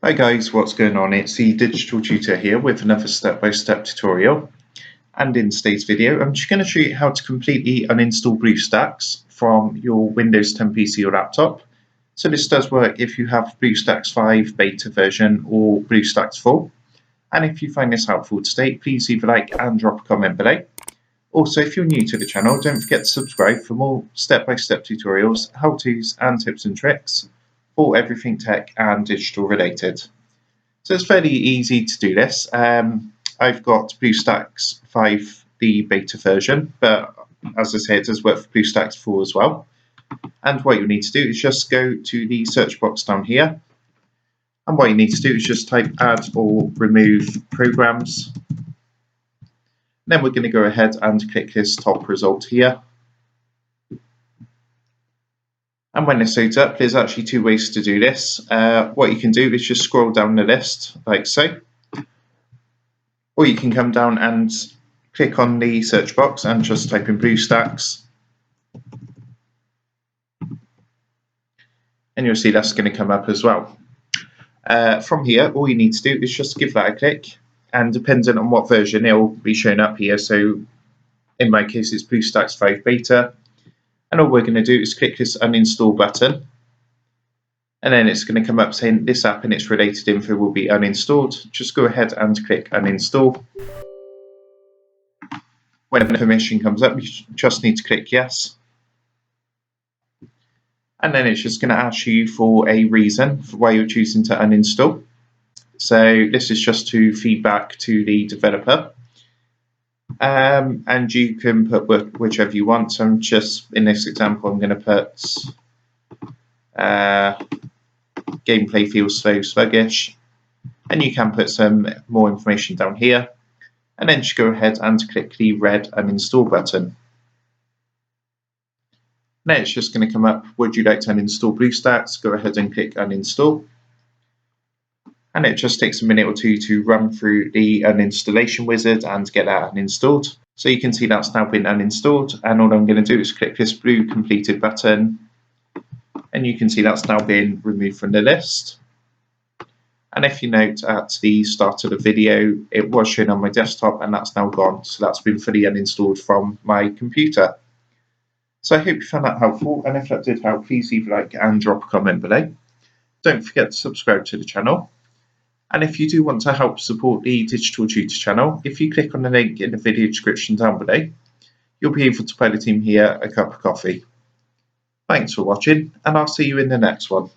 Hi guys, what's going on? It's the Digital Tutor here with another step-by-step tutorial. And in today's video, I'm just going to show you how to completely uninstall BlueStacks from your Windows 10 PC or laptop. So this does work if you have BlueStacks 5 beta version or BlueStacks 4. And if you find this helpful today, please leave a like and drop a comment below. Also, if you're new to the channel, don't forget to subscribe for more step-by-step tutorials, how-tos and tips and tricks for everything tech and digital related. So it's fairly easy to do this. I've got BlueStacks 5, the beta version, but as I say, it does work for BlueStacks 4 as well. And what you need to do is just go to the search box down here. And what you need to do is just type add or remove programs. Then we're going to go ahead and click this top result here. And when this loads up, there's actually two ways to do this. What you can do is just scroll down the list like so. Or you can come down and click on the search box and just type in BlueStacks. And you'll see that's going to come up as well. From here, all you need to do is just give that a click. And depending on what version, it will be shown up here. So in my case, it's BlueStacks 5 beta. And all we're going to do is click this uninstall button. And then it's going to come up saying this app and its related info will be uninstalled. Just go ahead and click uninstall. When permission comes up, you just need to click yes. And then it's just going to ask you for a reason for why you're choosing to uninstall. So this is just to feedback to the developer. And you can put whichever you want. So I'm just, in this example, I'm going to put gameplay feels slow, sluggish. And you can put some more information down here. And then just go ahead and click the red uninstall button. Now it's just going to come up, would you like to uninstall BlueStacks? Go ahead and click uninstall. And it just takes a minute or two to run through the uninstallation wizard and get that uninstalled. So you can see that's now been uninstalled. And all I'm going to do is click this blue completed button. And you can see that's now been removed from the list. And if you note at the start of the video, it was shown on my desktop and that's now gone. So that's been fully uninstalled from my computer. So I hope you found that helpful. And if that did help, please leave a like and drop a comment below. Don't forget to subscribe to the channel. And if you do want to help support the Digital Tutor channel, if you click on the link in the video description down below, you'll be able to buy the team here a cup of coffee. Thanks for watching, and I'll see you in the next one.